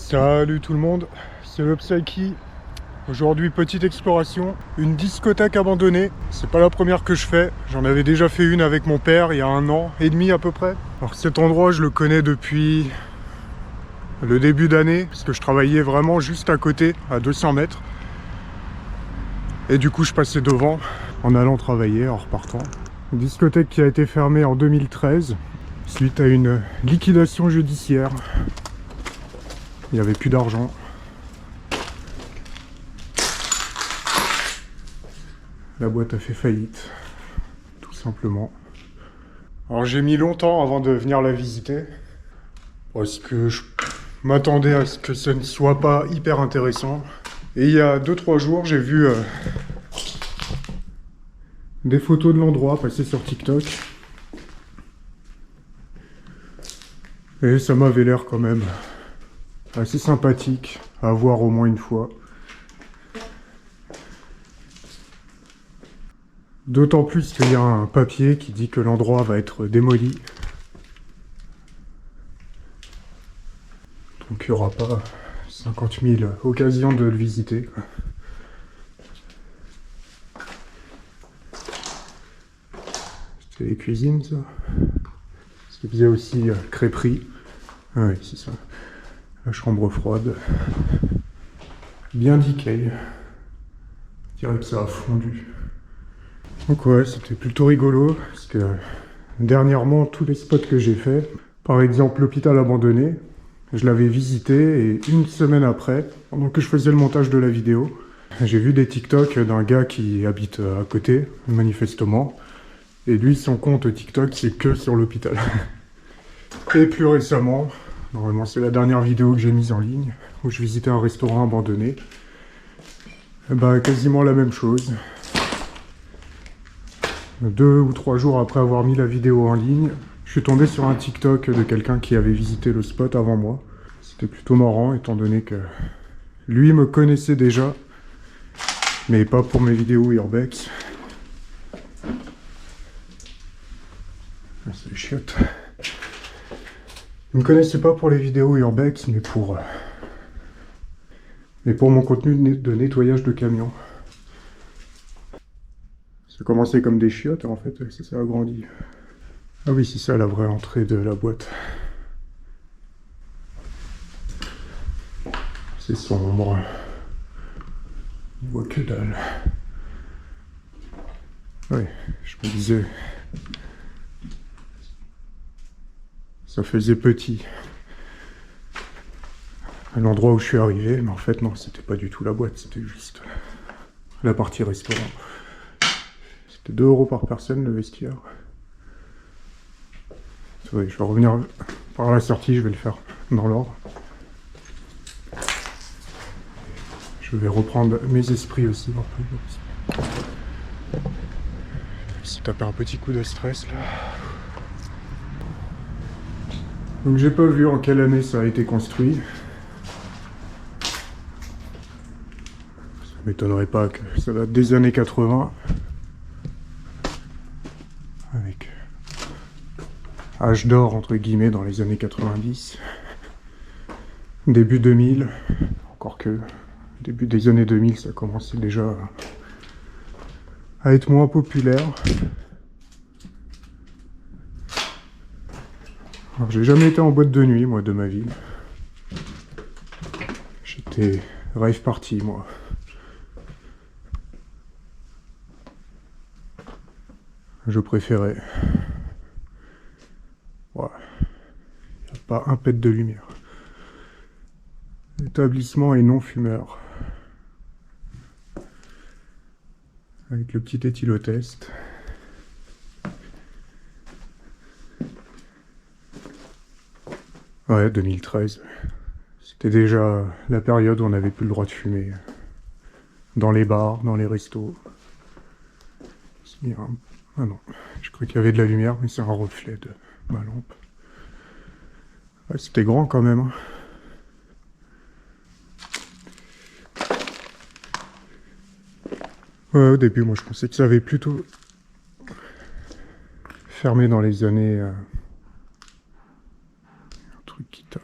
Salut tout le monde, c'est le Psyche. Aujourd'hui, petite exploration, une discothèque abandonnée. C'est pas la première que je fais, j'en avais déjà fait une avec mon père il y a 1 an et demi à peu près. Alors cet endroit, je le connais depuis le début d'année, parce que je travaillais vraiment juste à côté, à 200 mètres. Et du coup, je passais devant en allant travailler, en repartant. Une discothèque qui a été fermée en 2013, suite à une liquidation judiciaire. Il n'y avait plus d'argent. La boîte a fait faillite, tout simplement. Alors j'ai mis longtemps avant de venir la visiter, parce que je m'attendais à ce que ce ne soit pas hyper intéressant. Et il y a 2-3 jours, j'ai vu des photos de l'endroit passer sur TikTok. Et ça m'avait l'air quand même assez sympathique à voir au moins une fois. D'autant plus qu'il y a un papier qui dit que l'endroit va être démoli. Donc il n'y aura pas 50 000 occasions de le visiter. C'était les cuisines, ça. Il y a aussi crêperie. Ah oui, c'est ça. La chambre froide. Bien decay. Je dirais que ça a fondu. Donc ouais, c'était plutôt rigolo, parce que dernièrement, tous les spots que j'ai fait, par exemple l'hôpital abandonné, je l'avais visité et une semaine après, pendant que je faisais le montage de la vidéo, j'ai vu des TikTok d'un gars qui habite à côté, manifestement, et lui, son compte TikTok, c'est que sur l'hôpital. Et plus récemment, normalement c'est la dernière vidéo que j'ai mise en ligne, où je visitais un restaurant abandonné, et bah quasiment la même chose. 2 ou 3 jours après avoir mis la vidéo en ligne, je suis tombé sur un TikTok de quelqu'un qui avait visité le spot avant moi. C'était plutôt marrant, étant donné que lui me connaissait déjà, mais pas pour mes vidéos urbex. C'est chiotte. Il me connaissait pas pour les vidéos urbex, mais pour mon contenu de nettoyage de camion. Ça commençait comme des chiottes, et en fait, ça a grandi. Ah oui, c'est ça la vraie entrée de la boîte. C'est sombre. On voit que dalle. Oui, je me disais... Ça faisait petit. À l'endroit où je suis arrivé, mais en fait non, c'était pas du tout la boîte, c'était juste la partie restaurant. C'était 2 € par personne le vestiaire. Oui, je vais revenir par la sortie, je vais le faire dans l'ordre. Je vais reprendre mes esprits aussi. Si taper un petit coup de stress là. Donc j'ai pas vu en quelle année ça a été construit. Ça m'étonnerait pas que ça date des années 80. Avec âge d'or entre guillemets dans les années 90. Début 2000. Encore que début des années 2000 ça commençait déjà à être moins populaire. Alors j'ai jamais été en boîte de nuit moi de ma vie. J'étais rave party moi. Je préférais. Voilà. Il n'y a pas un pet de lumière. L'établissement est non fumeur. Avec le petit éthylotest. Ouais, 2013. C'était déjà la période où on n'avait plus le droit de fumer. Dans les bars, dans les restos. Ah non, je croyais qu'il y avait de la lumière, mais c'est un reflet de ma lampe. Ouais, c'était grand quand même. Hein. Ouais, au début, moi je pensais que ça avait plutôt fermé dans les années... Un truc qui tape.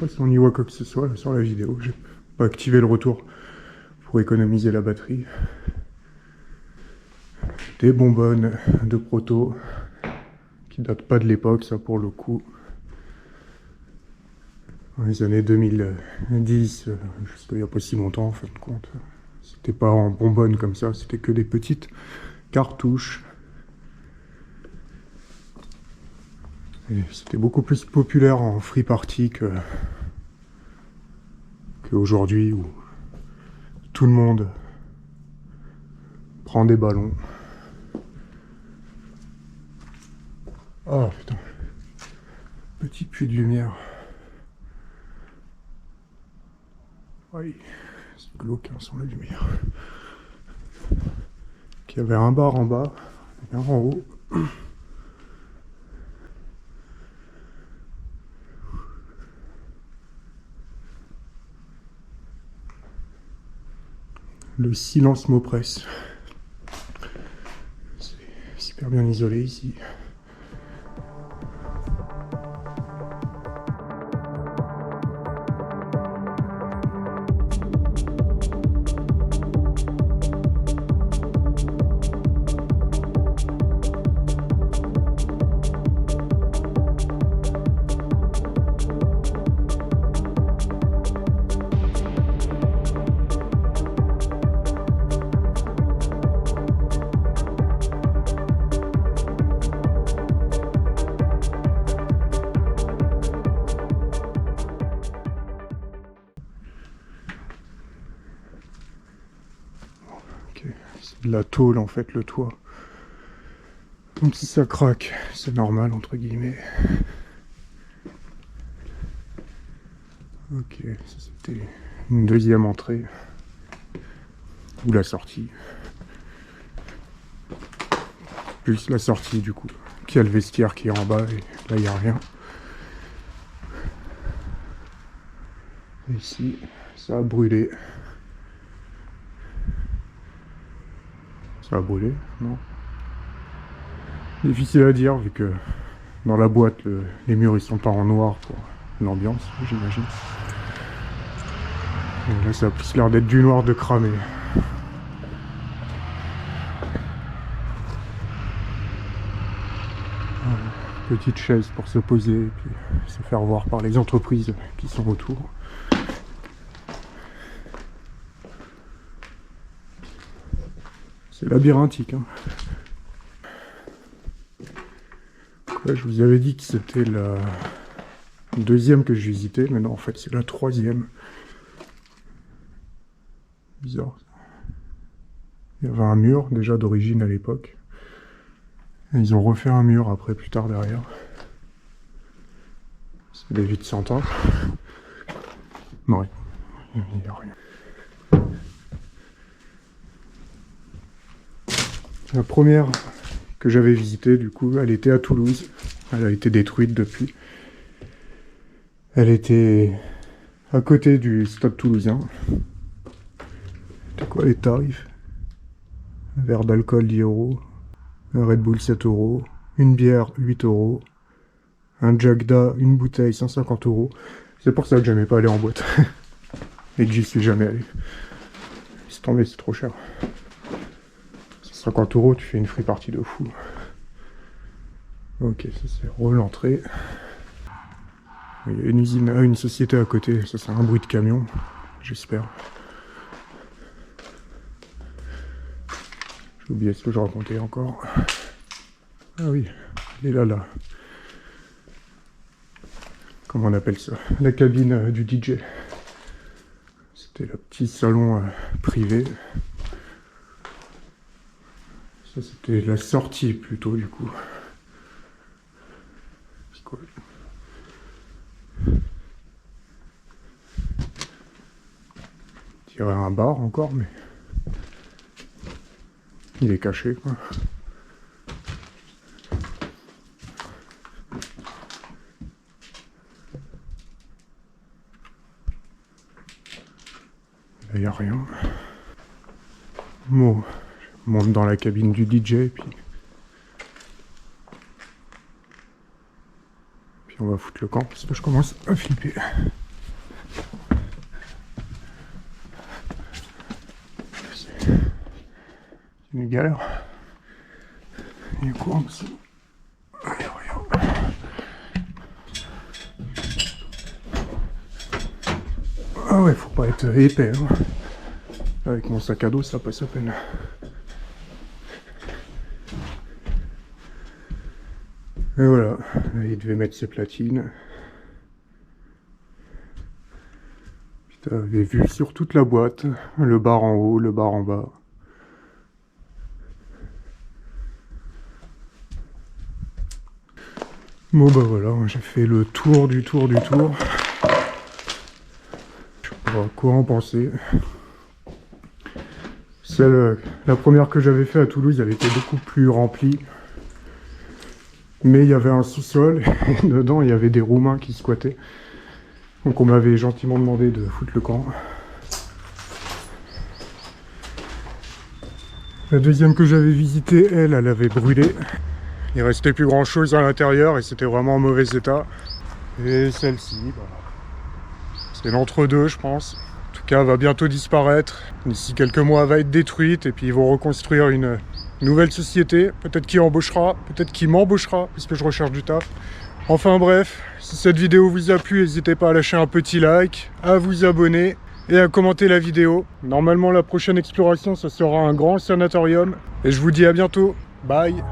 pas si on y voit quoi que ce soit là, sur la vidéo. J'ai pas activé le retour pour économiser la batterie. Des bonbonnes de proto qui datent pas de l'époque, ça pour le coup. Dans les années 2010, jusqu'à il n'y a pas si longtemps en fin de compte. C'était pas en bonbonnes comme ça, c'était que des petites cartouches. C'était beaucoup plus populaire en free party qu'aujourd'hui où tout le monde prend des ballons. Oh putain, petit puits de lumière. Oui, c'est glauque hein, sans la lumière. Il y avait un bar en bas et un en haut. Le silence m'oppresse. C'est super bien isolé ici. C'est de la tôle en fait le toit. Donc si ça craque, c'est normal entre guillemets. Ok, ça c'était une deuxième entrée. Ou la sortie. Plus la sortie du coup. Qui a le vestiaire qui est en bas et là il n'y a rien. Et ici, ça a brûlé. Ça a brûlé, non? Difficile à dire vu que dans la boîte les murs ils sont pas en noir pour l'ambiance, j'imagine. Là ça a plus l'air d'être du noir de cramé. Petite chaise pour se poser et puis se faire voir par les entreprises qui sont autour. C'est labyrinthique. Hein. Ouais, je vous avais dit que c'était la deuxième que je visitais, mais non, en fait, c'est la troisième. Bizarre. Il y avait un mur, déjà d'origine à l'époque. Et ils ont refait un mur après, plus tard derrière. C'est des vitres sans teinte. Non, il n'y a rien. La première que j'avais visitée, du coup, elle était à Toulouse. Elle a été détruite depuis. Elle était à côté du stade toulousain. C'était quoi les tarifs? Un verre d'alcool 10 €, un Red Bull 7 €, une bière 8 €, un Jagda, une bouteille 150 €. C'est pour ça que j'aimais pas aller en boîte. Et que j'y suis jamais allé. C'est tombé, c'est trop cher. 50 €, tu fais une free party de fou. Ok, ça c'est l'entrée. Il y a une usine, une société à côté, ça c'est un bruit de camion, j'espère. J'ai oublié ce que je racontais encore. Ah oui, elle est là. Comment on appelle ça? La cabine du DJ. C'était le petit salon privé. Ça c'était la sortie plutôt du coup. C'est quoi? Il y aurait un bar encore, mais il est caché quoi. Là il n'y a rien. Bon, je monte dans la cabine du DJ puis on va foutre le camp parce que je commence à flipper. une galère. Il est quoi aussi? Allez, regarde. Ah ouais, faut pas être épais. Hein. Avec mon sac à dos, ça passe à peine. Et voilà, là, il devait mettre ses platines. Putain, j'avais vu sur toute la boîte, le bar en haut, le bar en bas. Bon bah voilà, j'ai fait le tour du tour du tour. Je sais pas quoi en penser. La première que j'avais fait à Toulouse, elle était beaucoup plus remplie. Mais il y avait un sous-sol, et dedans il y avait des Roumains qui squattaient. Donc on m'avait gentiment demandé de foutre le camp. La deuxième que j'avais visitée, elle avait brûlé. Il restait plus grand chose à l'intérieur et c'était vraiment en mauvais état. Et celle-ci, c'est l'entre-deux je pense. En tout cas, elle va bientôt disparaître. D'ici quelques mois, elle va être détruite et puis ils vont reconstruire une nouvelle société. Peut-être qui embauchera, peut-être qui m'embauchera puisque je recherche du taf. Enfin bref, si cette vidéo vous a plu, n'hésitez pas à lâcher un petit like, à vous abonner et à commenter la vidéo. Normalement, la prochaine exploration, ce sera un grand sanatorium. Et je vous dis à bientôt. Bye!